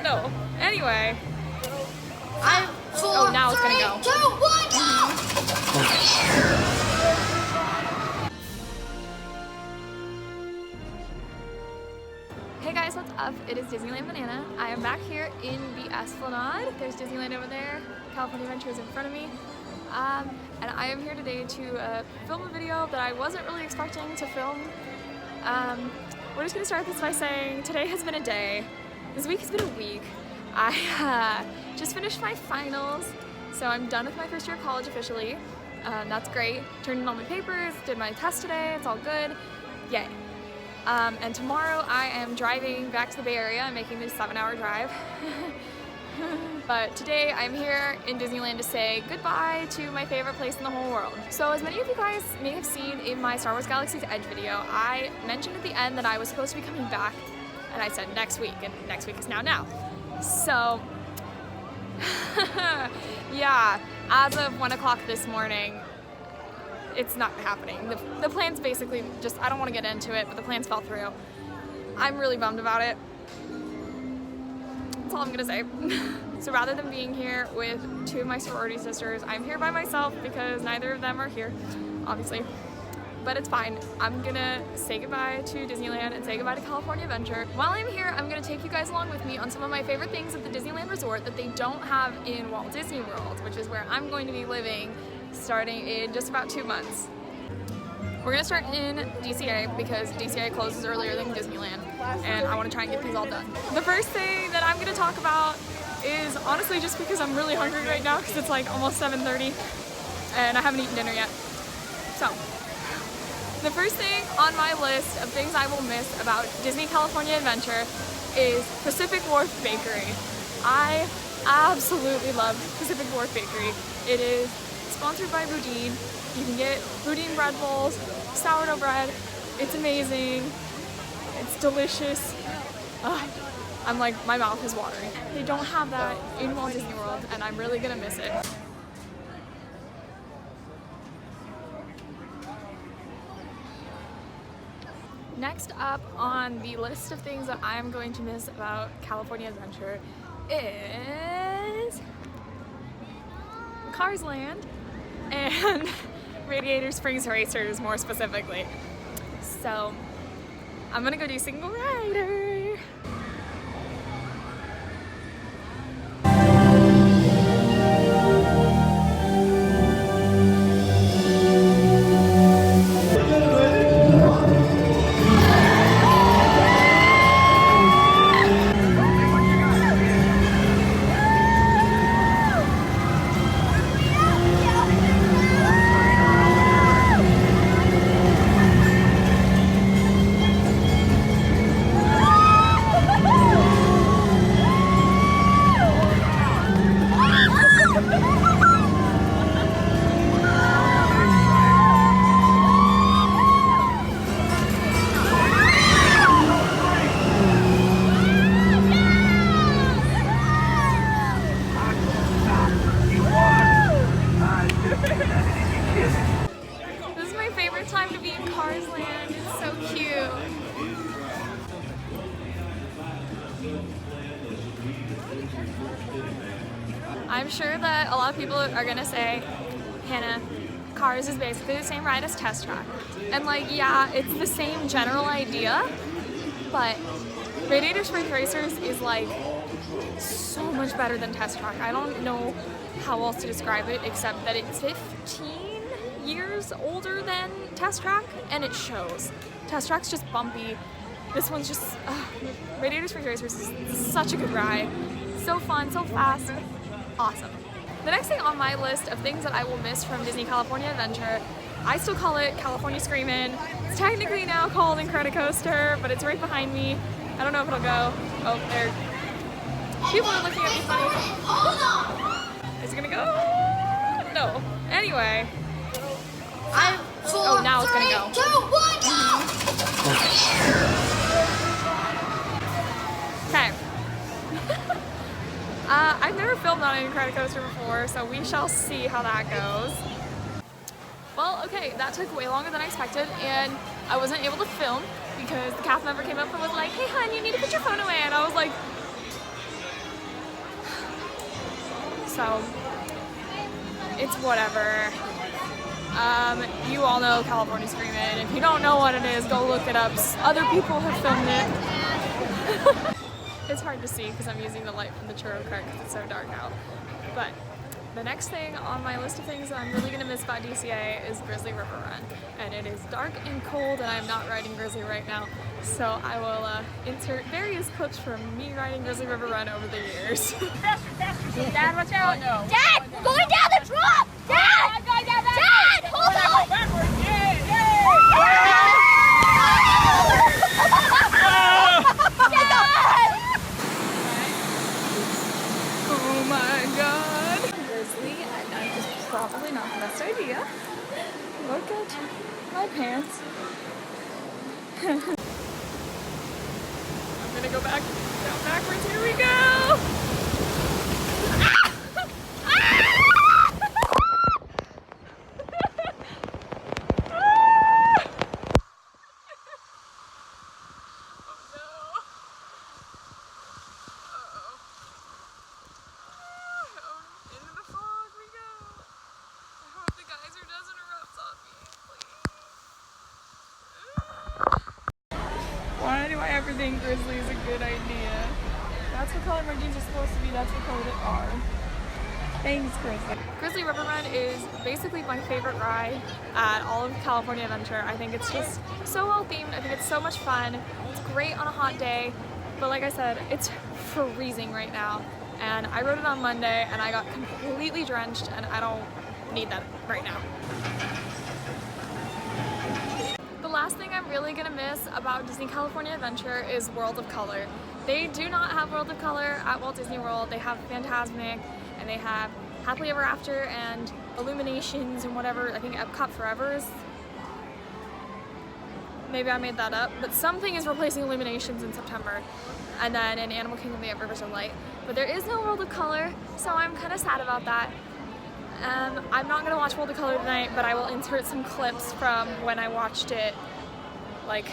No. Anyway. Oh, now it's gonna go. 2, 1. Hey guys, what's up? It is Disneyland Banana. I am back here in the Esplanade. There's Disneyland over there. California Adventure is in front of me. And I am here today to film a video that I wasn't really expecting to film. We're just gonna start this by saying today has been a day. This week has been a week. I just finished my finals, so I'm done with my first year of college officially. That's great. Turned in all my papers, did my test today, it's all good. Yay. And tomorrow I am driving back to the Bay Area. I'm making this 7-hour drive. But today I'm here in Disneyland to say goodbye to my favorite place in the whole world. So as many of you guys may have seen in my Star Wars Galaxy's Edge video, I mentioned at the end that I was supposed to be coming back, and I said next week, and next week is now. So, yeah, as of 1 o'clock this morning, it's not happening. The plans basically just, I don't want to get into it, but the plans fell through. I'm really bummed about it. That's all I'm gonna say. So rather than being here with 2 of my sorority sisters, I'm here by myself because neither of them are here, obviously. But it's fine. I'm gonna say goodbye to Disneyland and say goodbye to California Adventure. While I'm here, I'm gonna take you guys along with me on some of my favorite things at the Disneyland Resort that they don't have in Walt Disney World, which is where I'm going to be living starting in just about 2 months. We're gonna start in DCA because DCA closes earlier than Disneyland, and I wanna try and get these all done. The first thing that I'm gonna talk about is honestly just because I'm really hungry right now because it's like almost 7:30 and I haven't eaten dinner yet. So, the first thing on my list of things I will miss about Disney California Adventure is Pacific Wharf Bakery. I absolutely love Pacific Wharf Bakery. It is sponsored by Boudin. You can get Boudin bread bowls, sourdough bread. It's amazing. It's delicious. I'm like, my mouth is watering. They don't have that in Walt Disney World, and I'm really gonna miss it. Next up on the list of things that I'm going to miss about California Adventure is Cars Land and Radiator Springs Racers, more specifically. So I'm gonna go do Single Rider. I'm sure that a lot of people are gonna say, Hannah, Cars is basically the same ride as Test Track. And like, yeah, it's the same general idea, but Radiator Springs Racers is like so much better than Test Track. I don't know how else to describe it except that it's 15 years older than Test Track, and it shows. Test Track's just bumpy. This one's just, Radiator Springs Racers is such a good ride. So fun, so fast, awesome. The next thing on my list of things that I will miss from Disney California Adventure, I still call it California Screamin'. It's technically now called Incredicoaster, but it's right behind me. I don't know if it'll go. Oh, there. People are looking at me funny. Is it gonna go? No. Anyway. Oh, now it's gonna go. 2, 1. Okay. I've never filmed on an Incredicoaster before, so we shall see how that goes. Well, okay, that took way longer than I expected, and I wasn't able to film because the cast member came up and was like, hey hon, you need to put your phone away, and I was like, so it's whatever. You all know California Screaming. If you don't know what it is, go look it up. Other people have filmed it. It's hard to see because I'm using the light from the churro cart because it's so dark out. But the next thing on my list of things that I'm really going to miss about DCA is Grizzly River Run. And it is dark and cold and I'm not riding Grizzly right now. So I will insert various clips from me riding Grizzly River Run over the years. Dad, watch out! Oh, no. Dad, going down the drop! Dad! Dad, hold on! Backwards! Yay! Oh my god! Grizzly at night is probably not the best idea. Look at my pants. I'm gonna go back down backwards. Here we go! Why do I ever think Grizzly is a good idea? That's what color my jeans are supposed to be, that's what color they are. Thanks, Grizzly. Grizzly River Run is basically my favorite ride at all of California Adventure. I think it's just so well themed, I think it's so much fun. It's great on a hot day, but like I said, it's freezing right now. And I rode it on Monday and I got completely drenched and I don't need that right now. The last thing I'm really gonna miss about Disney California Adventure is World of Color. They do not have World of Color at Walt Disney World. They have Fantasmic and they have Happily Ever After and Illuminations and whatever. I think Epcot Forever is, maybe I made that up, but something is replacing Illuminations in September. And then in Animal Kingdom they have Rivers of Light. But there is no World of Color, so I'm kind of sad about that. I'm not gonna watch World of Color tonight, but I will insert some clips from when I watched it like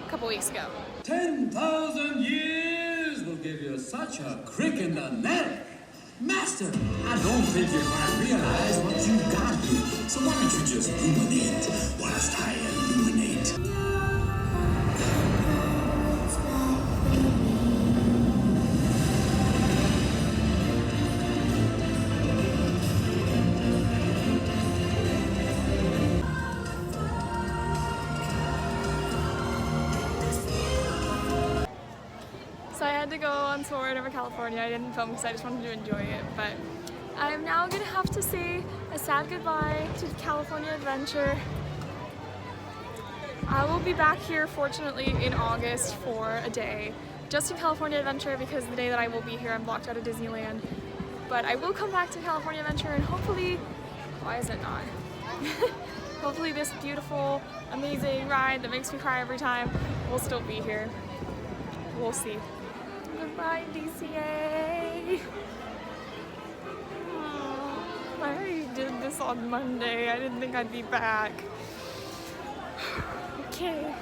a couple weeks ago. 10,000 years will give you such a crick in the neck. Master, I don't think you quite realize what you've got here. So why don't you just ruminate whilst I illuminate? So I had to go on tour over California. I didn't film because I just wanted to enjoy it, but I'm now gonna have to say a sad goodbye to California Adventure. I will be back here fortunately in August for a day, just in California Adventure because the day that I will be here I'm blocked out of Disneyland. But I will come back to California Adventure and hopefully, why is it not? Hopefully this beautiful, amazing ride that makes me cry every time will still be here. We'll see. Goodbye, DCA. Oh, I already did this on Monday. I didn't think I'd be back. Okay.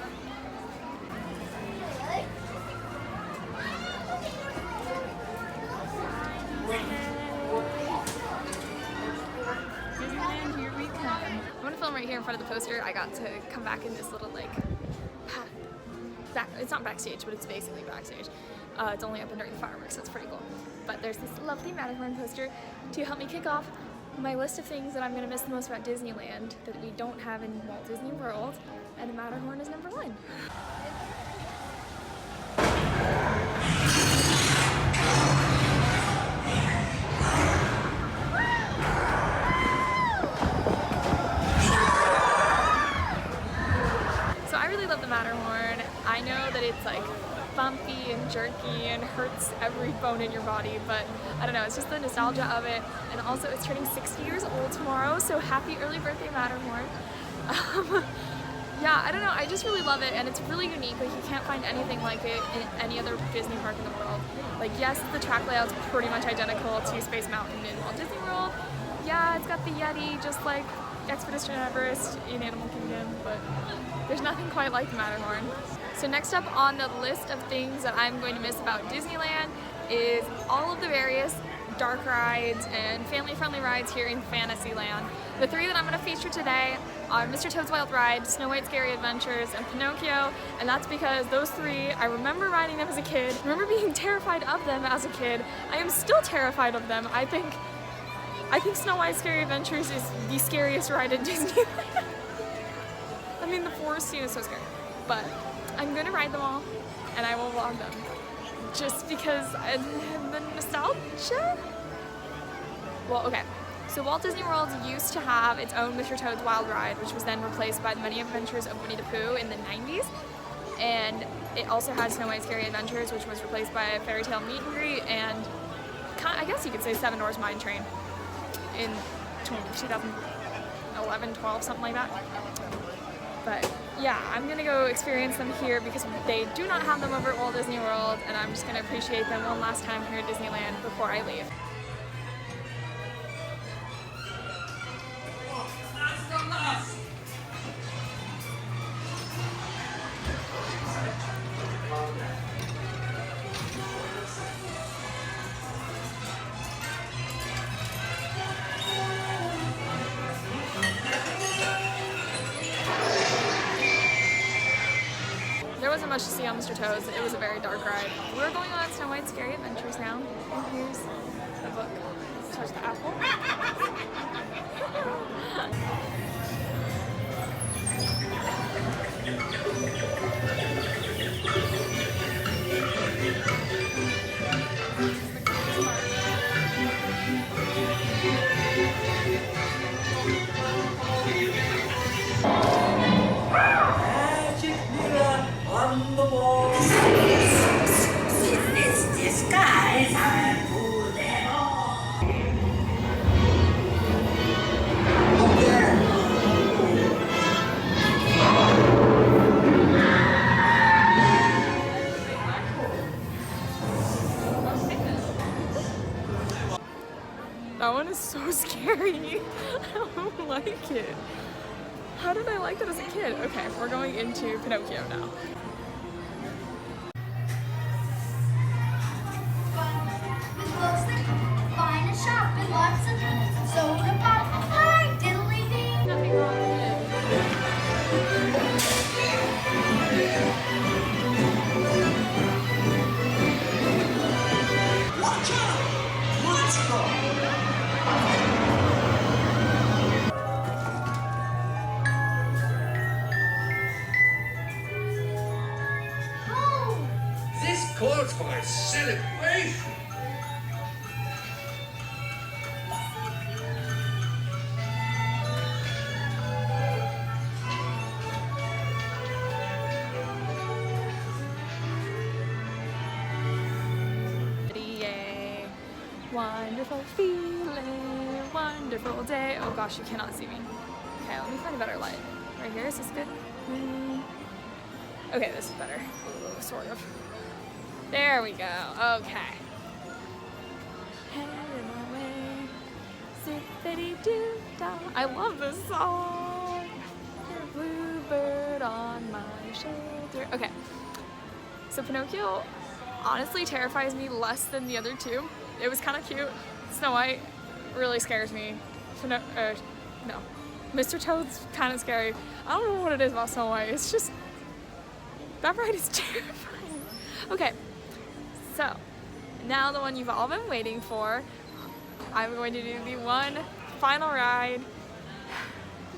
Disneyland, here we come. I'm gonna film right here in front of the poster. I got to come back in this little like it's not backstage, but it's basically backstage. It's only open during the fireworks, so it's pretty cool. But there's this lovely Matterhorn poster to help me kick off my list of things that I'm gonna miss the most about Disneyland that we don't have in Walt Disney World, and the Matterhorn is number one. So I really love the Matterhorn. I know that it's like bumpy and jerky and hurts every bone in your body, but I don't know, it's just the nostalgia of it. And also it's turning 60 years old tomorrow, so happy early birthday Matterhorn. Yeah, I don't know, I just really love it and it's really unique. Like you can't find anything like it in any other Disney park in the world. Like yes, the track layout's pretty much identical to Space Mountain in Walt Disney World. Yeah, it's got the Yeti just like Expedition Everest in Animal Kingdom, but there's nothing quite like the Matterhorn. So next up on the list of things that I'm going to miss about Disneyland is all of the various dark rides and family-friendly rides here in Fantasyland. The three that I'm going to feature today are Mr. Toad's Wild Ride, Snow White's Scary Adventures, and Pinocchio, and that's because those three, I remember riding them as a kid, I remember being terrified of them as a kid. I am still terrified of them. I think Snow White's Scary Adventures is the scariest ride in Disneyland. I mean, the forest scene is so scary, but I'm going to ride them all, and I will vlog them. Just because the nostalgia? Well, okay. So Walt Disney World used to have its own Mr. Toad's Wild Ride, which was then replaced by the Many Adventures of Winnie the Pooh in the 90s. And it also had Snow White's Scary Adventures, which was replaced by a Fairy Tale Meet and Greet, and I guess you could say Seven Dwarfs Mine Train in 2011, 12, something like that. But yeah, I'm gonna go experience them here because they do not have them over at Walt Disney World, and I'm just gonna appreciate them one last time here at Disneyland before I leave. There wasn't much to see on Mr. Toad's. It was a very dark ride. We're going on Snow White's Scary Adventures now. And here's the book. Touch the apple. On the wall. In this disguise, I fool them all. That one is so scary. I don't like it. How did I like that as a kid? Okay, we're going into Pinocchio now. Find a shop and lots of soda pop. Hi, diddly dee. Nothing wrong with it. Watch out! Monster! Oh, This calls for a celebration. Yay. Wonderful feeling, wonderful day. Oh gosh, you cannot see me. Okay, let me find a better light. Right here, is this good? Okay, this is better. Ooh, sort of. There we go. Okay. Headed my way, zippity-doo-dah. I love this song. Bluebird on my shoulder. Okay. So Pinocchio honestly terrifies me less than the other two. It was kind of cute. Snow White really scares me. No. Mr. Toad's kind of scary. I don't know what it is about Snow White. It's just, that ride is terrifying. Okay, so now the one you've all been waiting for. I'm going to do the one final ride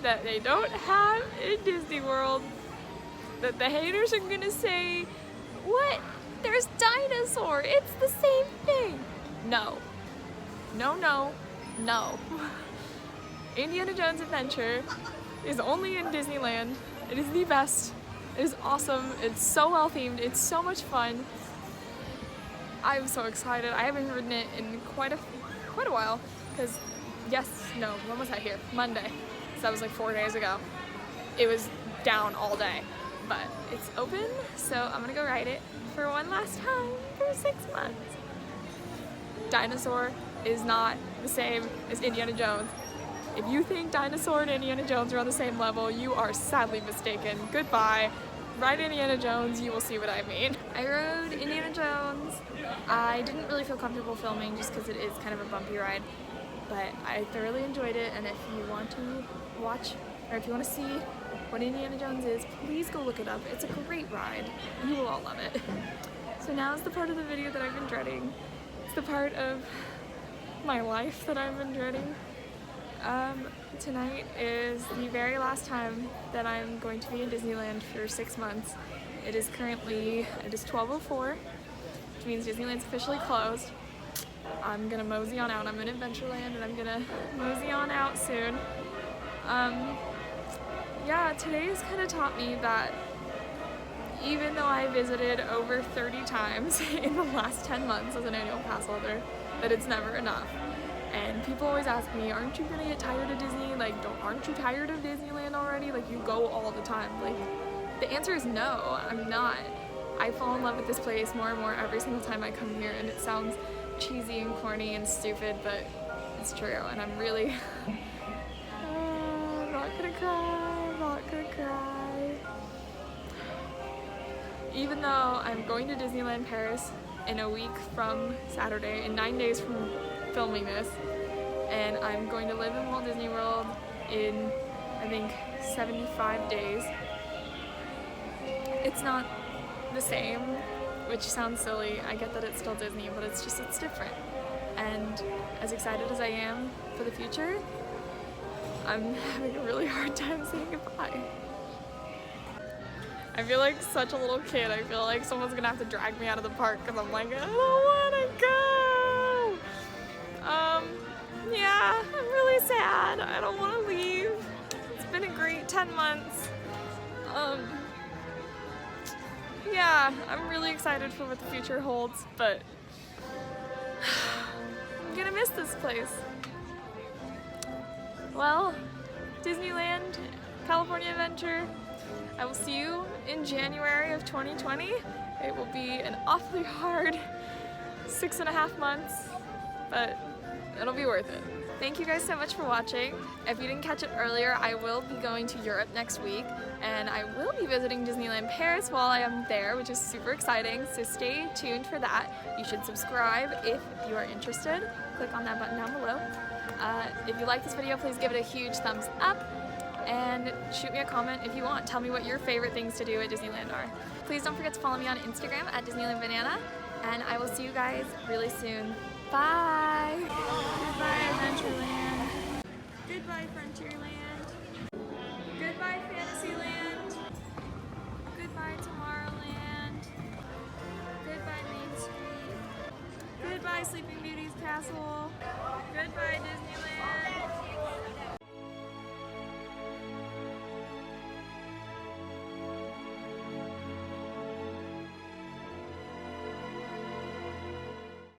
that they don't have in Disney World, that the haters are gonna say, what? There's dinosaur, it's the same thing. No. No, no, no. Indiana Jones Adventure is only in Disneyland. It is the best. It is awesome. It's so well themed. It's so much fun. I'm so excited. I haven't ridden it in quite a while because when was I here? Monday. So that was like 4 days ago. It was down all day, but it's open, so I'm gonna go ride it for one last time for 6 months. Dinosaur is not the same as Indiana Jones. If you think Dinosaur and Indiana Jones are on the same level, you are sadly mistaken. Goodbye. ride Indiana Jones, you will see what I mean. I rode Indiana Jones. I didn't really feel comfortable filming just because it is kind of a bumpy ride, but I thoroughly enjoyed it, and if you want to watch, or if you want to see what Indiana Jones is, please go look it up. It's a great ride, and you will all love it. So now is the part of the video that I've been dreading. It's the part of my life that I've been dreading. Tonight is the very last time that I'm going to be in Disneyland for 6 months. It is 12:04, which means Disneyland's officially closed. I'm gonna mosey on out. I'm in Adventureland and I'm gonna mosey on out soon. Yeah, today's kind of taught me that even though I visited over 30 times in the last 10 months as an annual pass holder, that it's never enough. And people always ask me, aren't you gonna get tired of Disney? Like, aren't you tired of Disneyland already? Like, you go all the time. Like, the answer is no, I'm not. I fall in love with this place more and more every single time I come here, and it sounds cheesy and corny and stupid, but it's true, and I'm really I'm not gonna cry. Even though I'm going to Disneyland Paris in a week from Saturday, in 9 days from filming this, and I'm going to live in Walt Disney World in, I think, 75 days. It's not the same, which sounds silly. I get that it's still Disney, but it's different. And as excited as I am for the future, I'm having a really hard time saying goodbye. I feel like such a little kid. I feel like someone's gonna have to drag me out of the park because I'm like, I don't wanna go. Yeah, I'm really sad. I don't wanna leave. It's been a great 10 months. Yeah, I'm really excited for what the future holds, but I'm gonna miss this place. Well, Disneyland, California Adventure, I will see you in January of 2020. It will be an awfully hard 6.5 months, but it'll be worth it. Thank you guys so much for watching. If you didn't catch it earlier, I will be going to Europe next week, and I will be visiting Disneyland Paris while I am there, which is super exciting, so stay tuned for that. You should subscribe if you are interested. Click on that button down below. If you like this video, please give it a huge thumbs up, and shoot me a comment if you want. Tell me what your favorite things to do at Disneyland are. Please don't forget to follow me on Instagram at DisneylandBanana, and I will see you guys really soon. Bye! Goodbye, Adventureland. Goodbye, Frontierland. Goodbye, Fantasyland. Goodbye, Tomorrowland. Goodbye, Main Street. Goodbye, Sleeping Beauty's Castle.